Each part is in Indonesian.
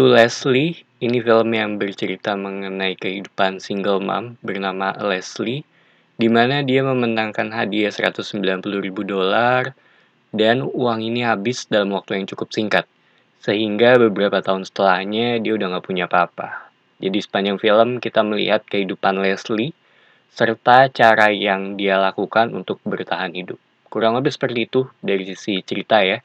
To Leslie, ini film yang bercerita mengenai kehidupan single mom bernama Leslie, di mana dia memenangkan hadiah $190.000 dan uang ini habis dalam waktu yang cukup singkat. Sehingga beberapa tahun setelahnya dia udah nggak punya apa-apa. Jadi sepanjang film kita melihat kehidupan Leslie serta cara yang dia lakukan untuk bertahan hidup. Kurang lebih seperti itu dari sisi cerita ya.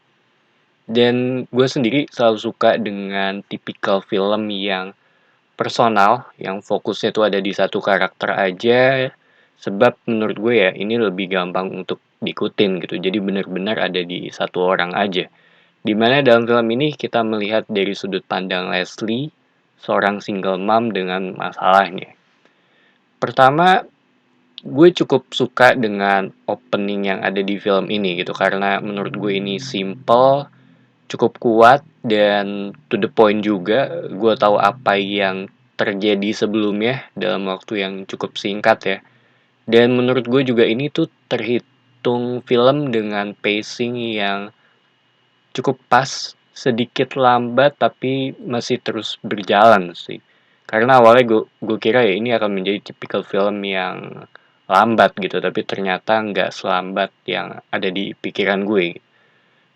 Dan gue sendiri selalu suka dengan tipikal film yang personal, yang fokusnya tuh ada di satu karakter aja, sebab menurut gue ya ini lebih gampang untuk diikutin gitu. Jadi benar-benar ada di satu orang aja. Dimana dalam film ini kita melihat dari sudut pandang Leslie, seorang single mom dengan masalahnya. Pertama, gue cukup suka dengan opening yang ada di film ini gitu, karena menurut gue ini simple, cukup kuat dan to the point juga. Gue tahu apa yang terjadi sebelumnya dalam waktu yang cukup singkat ya. Dan menurut gue juga ini tuh terhitung film dengan pacing yang cukup pas, sedikit lambat tapi masih terus berjalan sih. Karena awalnya gue kira ya ini akan menjadi tipikal film yang lambat gitu, tapi ternyata nggak selambat yang ada di pikiran gue.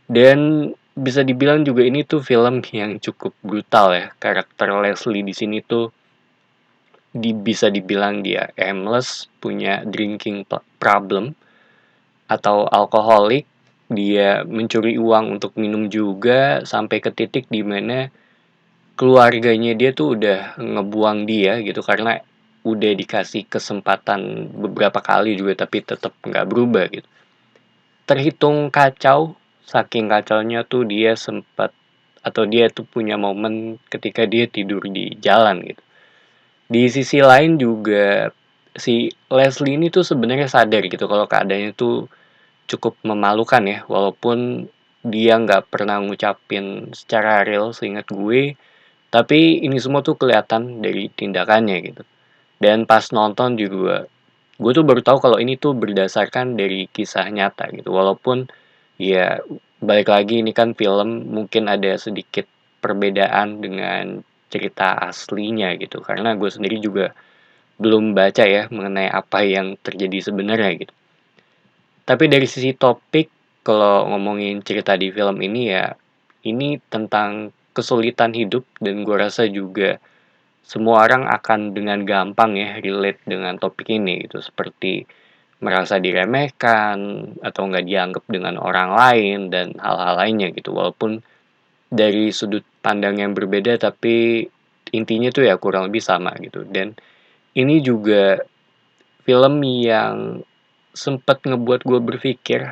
Dan bisa dibilang juga ini tuh film yang cukup brutal ya. Karakter Leslie di sini tuh bisa dibilang dia aimless, punya drinking problem atau alkoholik. Dia mencuri uang untuk minum juga sampai ke titik di mana keluarganya dia tuh udah ngebuang dia gitu karena udah dikasih kesempatan beberapa kali juga tapi tetap nggak berubah gitu. Terhitung kacau, saking kacaunya tuh dia sempat atau dia tuh punya momen ketika dia tidur di jalan gitu. Di sisi lain juga si Leslie ini tuh sebenarnya sadar gitu kalau keadaannya tuh cukup memalukan ya, walaupun dia nggak pernah ngucapin secara real seingat gue, tapi ini semua tuh kelihatan dari tindakannya gitu. Dan pas nonton juga gue tuh baru tahu kalau ini tuh berdasarkan dari kisah nyata gitu. Walaupun ya balik lagi ini kan film mungkin ada sedikit perbedaan dengan cerita aslinya gitu. Karena gue sendiri juga belum baca ya mengenai apa yang terjadi sebenarnya gitu. Tapi dari sisi topik, kalau ngomongin cerita di film ini ya, ini tentang kesulitan hidup dan gue rasa juga semua orang akan dengan gampang ya relate dengan topik ini gitu. Seperti merasa diremehkan atau nggak dianggap dengan orang lain dan hal-hal lainnya gitu. Walaupun dari sudut pandang yang berbeda tapi intinya tuh ya kurang lebih sama gitu. Dan ini juga film yang sempat ngebuat gue berpikir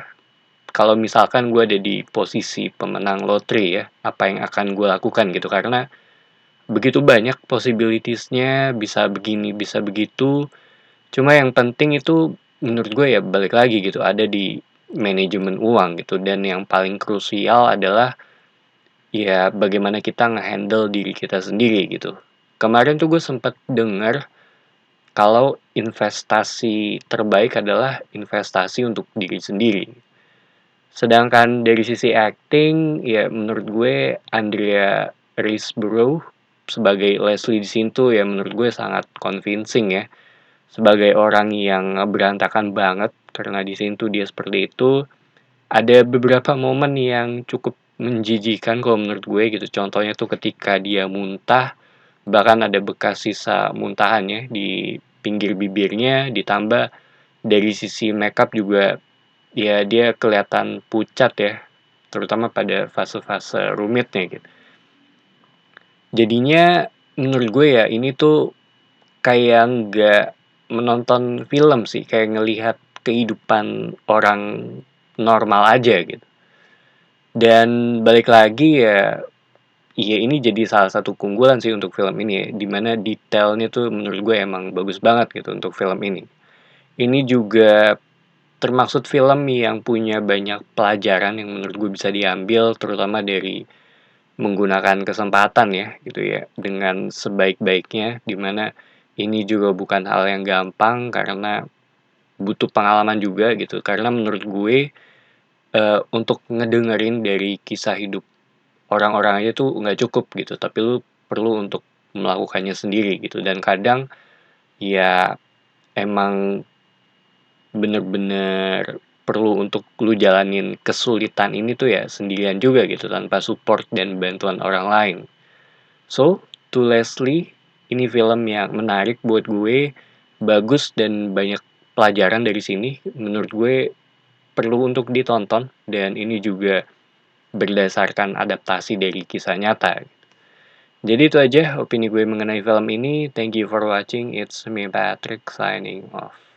kalau misalkan gue ada di posisi pemenang lotre ya, apa yang akan gue lakukan gitu. Karena begitu banyak possibilitiesnya, bisa begini, bisa begitu. Cuma yang penting itu menurut gue ya balik lagi gitu, ada di manajemen uang gitu. Dan yang paling krusial adalah ya bagaimana kita ngehandle diri kita sendiri gitu. Kemarin tuh gue sempat dengar kalau investasi terbaik adalah investasi untuk diri sendiri. Sedangkan dari sisi acting, ya menurut gue Andrea Riseborough sebagai Leslie di sini tuh ya menurut gue sangat convincing ya. Sebagai orang yang berantakan banget, karena di sini tuh dia seperti itu. Ada beberapa momen yang cukup menjijikan kalau menurut gue gitu. Contohnya tuh ketika dia muntah, bahkan ada bekas sisa muntahannya di pinggir bibirnya, ditambah dari sisi makeup juga ya dia kelihatan pucat ya, terutama pada fase-fase rumitnya gitu. Jadinya menurut gue ya ini tuh kayak nggak menonton film sih, kayak ngelihat kehidupan orang normal aja gitu. Dan balik lagi ya, iya ini jadi salah satu keunggulan sih untuk film ini ya, dimana detailnya tuh menurut gue emang bagus banget gitu untuk film ini. Ini juga termaksud film yang punya banyak pelajaran yang menurut gue bisa diambil, terutama dari menggunakan kesempatan ya gitu ya dengan sebaik-baiknya, dimana ini juga bukan hal yang gampang karena butuh pengalaman juga gitu. Karena menurut gue untuk ngedengerin dari kisah hidup orang-orang aja tuh nggak cukup gitu, tapi lu perlu untuk melakukannya sendiri gitu, dan kadang ya emang bener-bener perlu untuk lu jalanin kesulitan ini tuh ya sendirian juga gitu tanpa support dan bantuan orang lain. So, to Leslie, ini film yang menarik buat gue, bagus dan banyak pelajaran dari sini. Menurut gue perlu untuk ditonton dan ini juga berdasarkan adaptasi dari kisah nyata. Jadi itu aja opini gue mengenai film ini. Thank you for watching. It's me Patrick signing off.